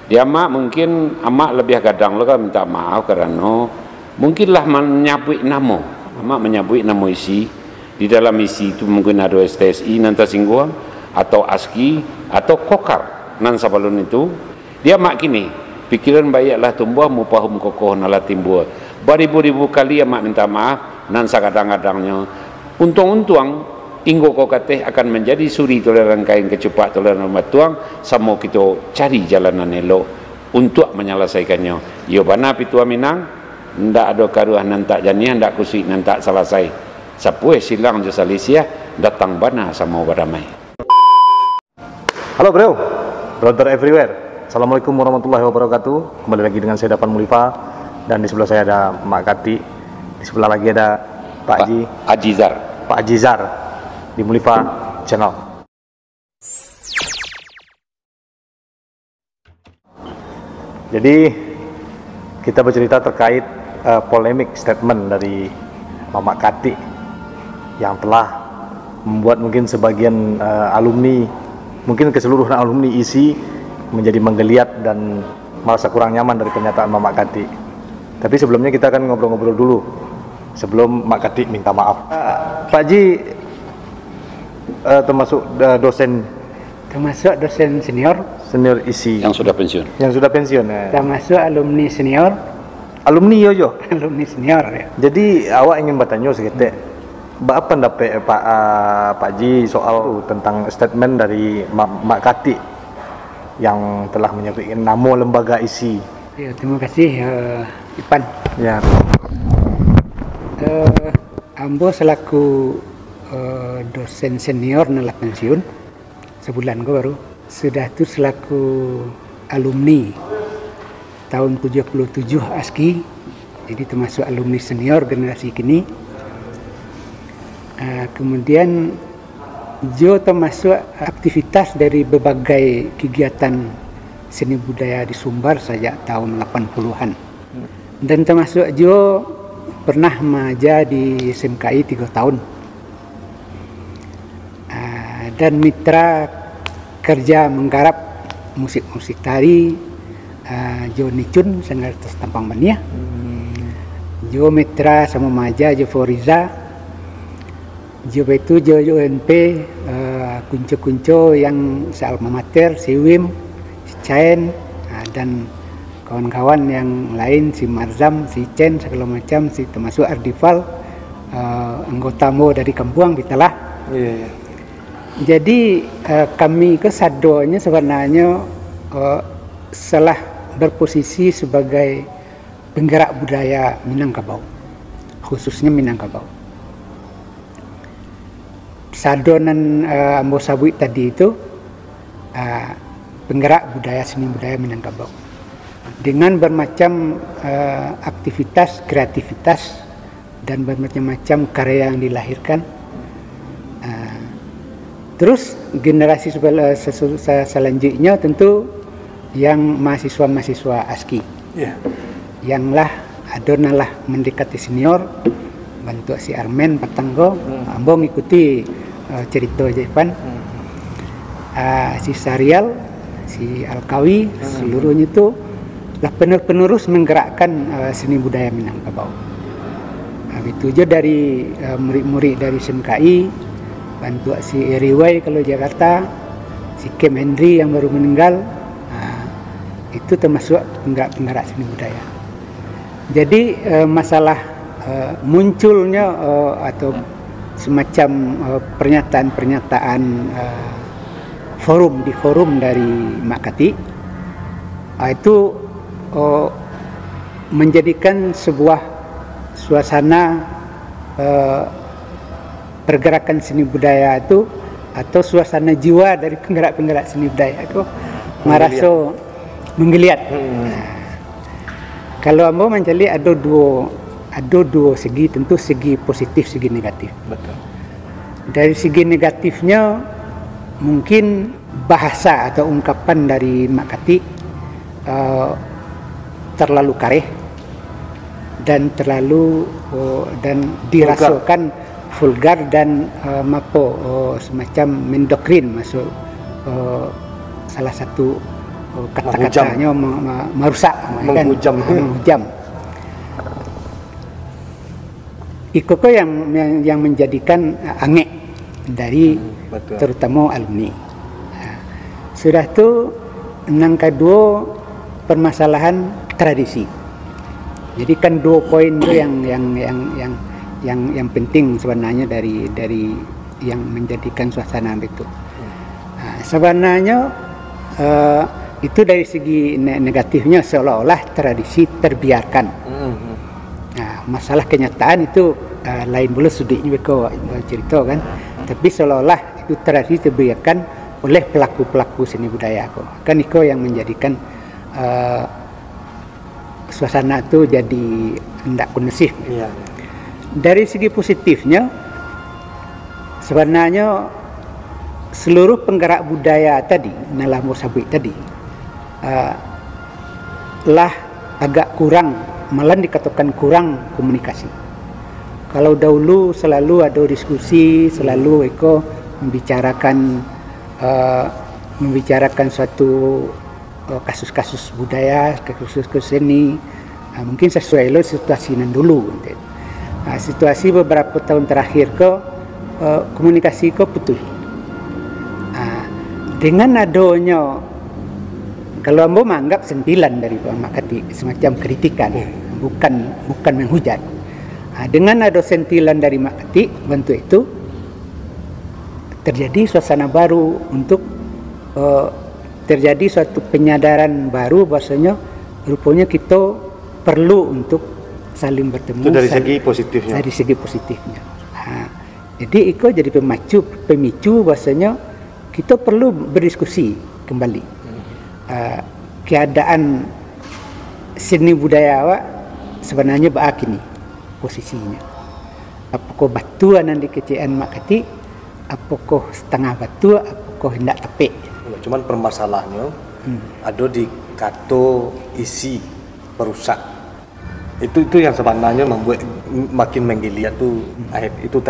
Dia mak mungkin amak lebih kadang lo kan minta maaf karena mungkinlah menyabui nama. Amak menyabui nama isi. Di dalam isi itu mungkin ada STSI nanti singguang atau ASKI atau kokar nan sabalun itu. Dia mak kini pikiran bayaklah tumbuh mupahum kokoh nala timbul. Beribu-ribu kali amak minta maaf nan sakadang-kadangnya. Untung-untung inggo kau kateh akan menjadi suri toleran kain kecupak toleran umat tuang sama kita cari jalanan elok untuk menyelesaikannya. Yo bana pitua minang ndak ada karuah nantak janiah ndak kusik nantak selesai. Sapue silang je salisia datang bana sama beramai. Halo bro, brother everywhere. Assalamualaikum warahmatullahi wabarakatuh. Kembali lagi dengan saya Dapan Mulifa dan di sebelah saya ada Mak Kati. Di sebelah lagi ada Pak Ajizar. Pak Ajizar di Mulifa Channel. Jadi kita bercerita terkait polemik statement dari Mama Kati yang telah membuat mungkin sebagian alumni, mungkin keseluruhan alumni ISI menjadi menggeliat dan merasa kurang nyaman dari pernyataan Mama Kati. Tapi sebelumnya kita akan ngobrol-ngobrol dulu sebelum Mak Kati minta maaf. Pak Ji termasuk dosen senior ISI Yang sudah pensiun. Termasuk alumni senior yoyo alumni senior ya. Jadi awak ingin bertanya sedikit apa pendapat Pak Ji soal tentang statement dari Mak Kati yang telah menyebut nama lembaga ISI. Ya, terima kasih Ipan. Ya. Ambo selaku dosen senior nala pensiun sebulan gue baru sudah tu selaku alumni tahun 77 ASKI, jadi termasuk alumni senior generasi kini. Kemudian Jo termasuk aktivitas dari berbagai kegiatan seni budaya di Sumbar sejak tahun 80-an, dan termasuk Jo pernah mengajar di SMKI 3 tahun. Dan mitra kerja menggarap musik-musik tari Jo Nicun Sengartos Tampang Mania. Jo mitra sama maja Jo Foriza. Jo itu Jo UNP kunco-kunco yang sealma mater si Wim, si Cain dan kawan-kawan yang lain, si Marzam, si Chen segala macam, si termasuk Ardival anggota Mo dari Kampuang bitalah. Yeah. Jadi kami kesadonya sebenarnya setelah berposisi sebagai penggerak budaya Minangkabau, khususnya Minangkabau. Sadonan Ambo Sabui tadi itu penggerak budaya seni budaya Minangkabau dengan bermacam aktivitas, kreativitas dan bermacam-macam karya yang dilahirkan. Terus generasi selanjutnya tentu yang mahasiswa-mahasiswa ASKI, yang lah adonalah mendekati senior, bantu si Armen Patanggo, Ambo ngikuti cerita Jepan, si Sarial, si Alkawi, seluruhnya itu lah penerus menggerakkan seni budaya Minangkabau. Itu aja dari murid-murid dari SMKI. Bantu si Riwai kalau Jakarta, si Kem Henry yang baru meninggal, itu termasuk penggerak seni budaya. Jadi masalah munculnya atau semacam pernyataan-pernyataan di forum dari Mak Kati itu menjadikan sebuah suasana pergerakan seni budaya itu atau suasana jiwa dari penggerak-penggerak seni budaya itu merasa menggeliat. Kalau Ambo mencari ada dua segi, tentu segi positif, segi negatif. Betul. Dari segi negatifnya mungkin bahasa atau ungkapan dari Mak Kati terlalu kareh dan dirasakan vulgar dan semacam mendoktrin masuk salah satu kata-katanya merusak, menghujam. Menghujam. Iko yang menjadikan angek dari terutama alumni. Sudah tu nang kedua permasalahan tradisi. Jadi kan 2 poin itu yang penting sebenarnya dari yang menjadikan suasana itu. Sebenarnya itu dari segi negatifnya seolah-olah tradisi terbiarkan. Masalah kenyataan itu lain pula sudiknya mereka cerita kan. Tapi seolah-olah itu tradisi terbiarkan oleh pelaku-pelaku seni budaya kan itu yang menjadikan suasana itu jadi tidak kondusif. Dari segi positifnya sebenarnya seluruh penggerak budaya tadi dalam Mosambik tadi lah agak kurang, malah dikatakan kurang komunikasi. Kalau dahulu selalu ada diskusi, selalu Eko membicarakan suatu kasus-kasus budaya, kasus-kasus seni, mungkin sesuai lo situasi nan dulu. Situasi beberapa tahun terakhir komunikasi putus. Dengan adanya, kalau ambo menganggap sentilan dari Pak Makati, semacam kritikan, bukan menghujat. Dengan ada sentilan dari Makati, bentuk itu terjadi suasana baru untuk terjadi suatu penyadaran baru bahwasanya rupanya kita perlu untuk saling bertemu. Itu dari segi positifnya. Dari segi positifnya. Jadi itu jadi pemicu bahwasanya kita perlu berdiskusi kembali. Keadaan seni budaya awak sebenarnya begini posisinya. Apakah batuan yang dikecian Makati, apakah setengah batu, apakah hendak tepik. Cuman permasalahannya ada di kato isi perusak. Itu yang sebenarnya membuat makin menggeliat tuh itu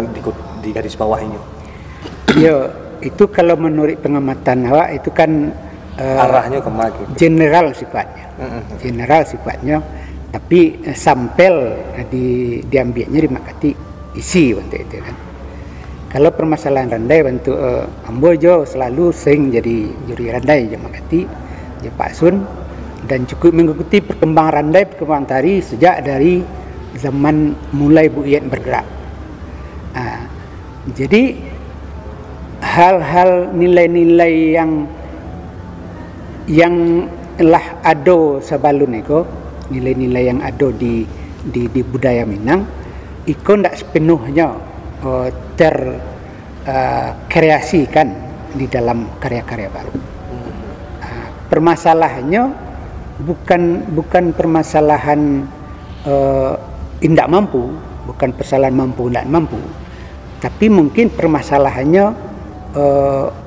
di garis bawahnya. Ya, itu kalau menurut pengamatan awak itu kan arahnya kemana? General sifatnya, tapi sampel diambilnya di Makati isi waktu itu kan. Kalau permasalahan Randai bentuk ambo jo selalu sering jadi juri Randai di Makati, di Pak Sun, dan cukup mengikuti perkembangan tari sejak dari zaman mulai Bu Iyet bergerak. Jadi hal-hal nilai-nilai yang lah ada sebelum itu, nilai-nilai yang ada di budaya Minang, itu tidak sepenuhnya terkreasikan di dalam karya-karya baru. Permasalahannya bukan permasalahan tidak mampu, bukan permasalahan mampu tidak mampu, tapi mungkin permasalahannya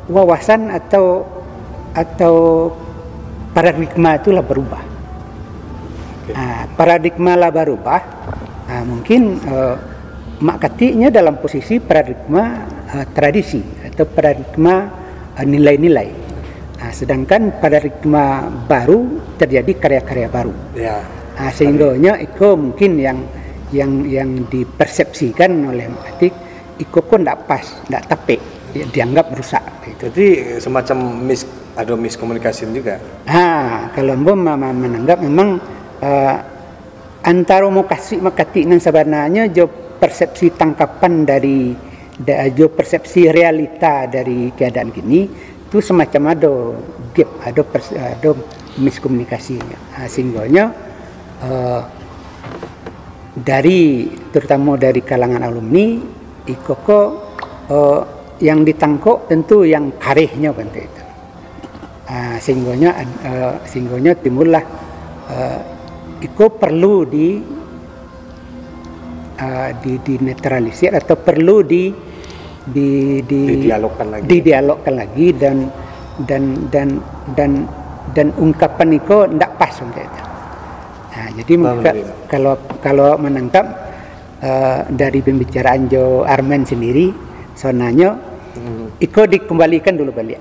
wawasan atau paradigma itulah berubah. Paradigma lah berubah. Mungkin Makatinya dalam posisi paradigma tradisi atau paradigma nilai-nilai. Sedangkan paradigma baru terjadi karya-karya baru. Sehingganya itu mungkin yang dipersepsikan oleh Makati itu kok tidak pas, tidak tepat, dianggap rusak. Gitu. Jadi semacam ada miskomunikasi juga. Kalau menanggap memang antara Makati dan sebenarnya persepsi tangkapan dari persepsi realita dari keadaan gini itu semacam ada gap, ada miskomunikasinya. Sehingganya terutama dari kalangan alumni ikoko yang ditangkap tentu yang karihnya bentuk itu. Sehingganya timbullah itu perlu dinetralisir atau perlu didialogkan lagi dan ungkapan itu tidak pas untuk itu. Jadi kalau menangkap dari pembicaraan Jo Armen sendiri, sonanya itu dikembalikan dulu balik,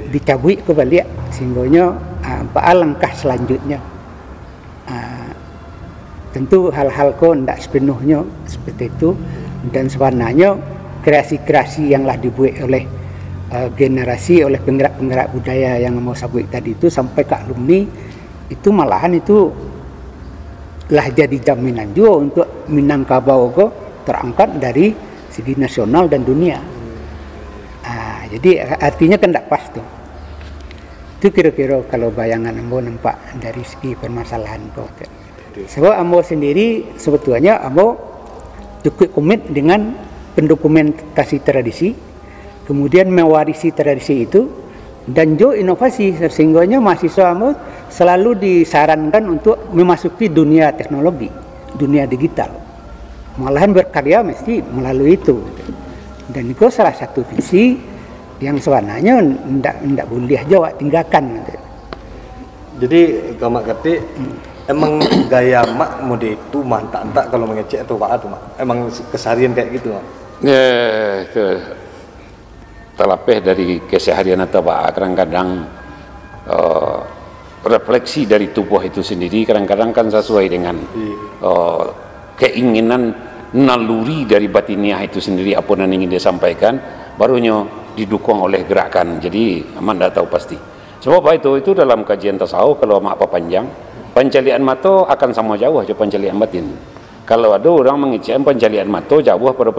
dicabut ke balik, sehingga apa langkah selanjutnya. Tentu hal-hal kok tidak sepenuhnya seperti itu, dan sebenarnya kreasi-kreasi yang lah dibuat oleh generasi, oleh penggerak-penggerak budaya yang mau sabut tadi itu sampai ke alumni itu malahan itu lah jadi jaminan juga untuk Minangkabau kok terangkat dari segi nasional dan dunia. Jadi artinya kan tidak pas tuh. Itu kira-kira kalau bayangan Ambo nampak dari segi permasalahan kok. Sebab Ambo sendiri sebetulnya Ambo cukup komit dengan pendokumentasi tradisi, kemudian mewarisi tradisi itu, dan juga inovasi, sehingga mahasiswa Ambo selalu disarankan untuk memasuki dunia teknologi, dunia digital. Malahan berkarya mesti melalui itu. Dan itu salah satu visi yang sebenarnya tidak boleh jawab tinggalkan. Jadi Mak Kati emang gaya mak mode itu mantak kalau mengecek atau apa tuh mak? Emang keseharian kayak gitu mak? Itu terlapih dari keseharian atau pak, kadang-kadang refleksi dari tubuh itu sendiri kadang-kadang kan sesuai dengan keinginan naluri dari batiniah itu sendiri, apa yang ingin dia sampaikan, barunya didukung oleh gerakan. Jadi aman tidak tahu pasti. Sebab itu dalam kajian tasawuf kalau mak apa panjang, pencalian mata akan sama jauh aja pencalian batin. Kalau ada orang mengecek pencalian mata jauh pada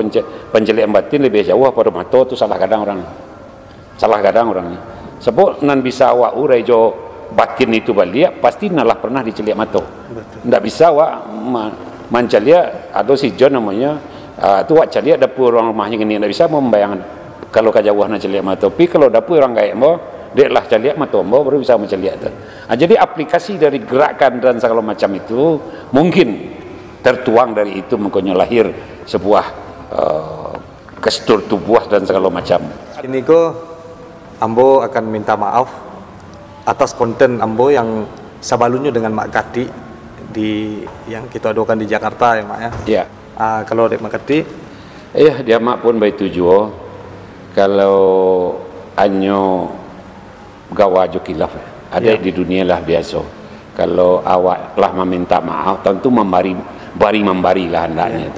pencalian batin lebih jauh pada mata, itu salah kadang orang. Sebab nan bisa awak urai jo batin itu balik pasti nalah pernah diceliak mata. Tidak bisa awak menceliak ada si John namanya tu awak celiak dapur orang rumahnya gini, tidak bisa membayangkan kalau kejauhan nak celiak mata. Tapi kalau dapur orang gaya mo dia lah celiak mata mo baru bisa menceliak tu. Jadi aplikasi dari gerakan dan segala macam itu mungkin tertuang dari itu, makanya lahir sebuah gestur tubuh dan segala macam. Ini kok Ambo akan minta maaf atas konten Ambo yang sebelumnya dengan Mak Kati di yang kita adakan di Jakarta ya Mak ya. Ya. Kalau Dek Mak Kati, dia mak pun baik tujuh. Kalau anyo gawa jo kilaf ada di dunia lah biasa. Kalau awak lah meminta maaf tentu membari lah hendaknya.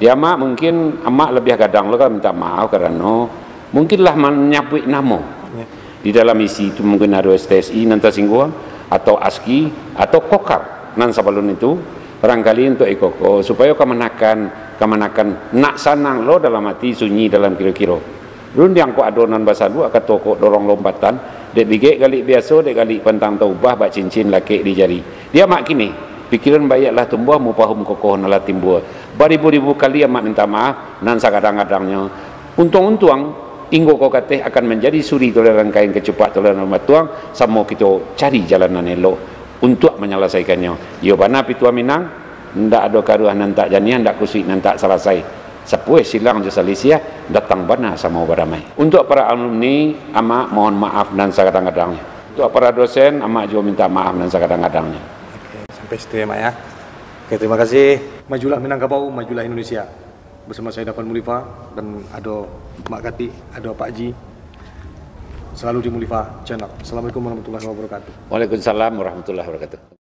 Dia mak mungkin amak lebih kadang lo kan minta maaf karena mungkinlah menyapui nama di dalam isi itu, mungkin ada STSI nanti singgung atau ASKI atau kokar nan sebelum itu barangkali untuk ikoko supaya kamanakan nak sanang lo dalam hati sunyi dalam kira-kira. Run yang ko adonan bahasa dua ke toko dorong lompatan, dek digek kali biasa, dek kali pantang taubah bak cincin laki di jari. Dia mak kini, pikiran bayaklah tumbuh mu pahum kokoh nala timbul. Beribu-ribu kali mak minta maaf, nan sakadang-kadangnya. Untung-untung, inggo ko kateh akan menjadi suri toleran kain kecepat toleran umat tuang, sama kita cari jalanan elok untuk menyelesaikannya. Yo bana pitua Minang, ndak ada karuan nantak janian, ndak kusik nantak selesai. Sepuih silang jasa Malaysia datang bana sama beramai. Untuk para alumni, amak mohon maaf dan sekadang-kadangnya. Untuk para dosen, amak juga minta maaf dan sekadang-kadangnya. Oke, sampai situ ya Mak ya. Oke, terima kasih. Majulah Minangkabau, majulah Indonesia. Bersama saya Dafan Mulifa dan ada Mak Kati, ada Pak Ji. Selalu di Mulifa Channel. Assalamualaikum warahmatullahi wabarakatuh. Waalaikumsalam warahmatullahi wabarakatuh.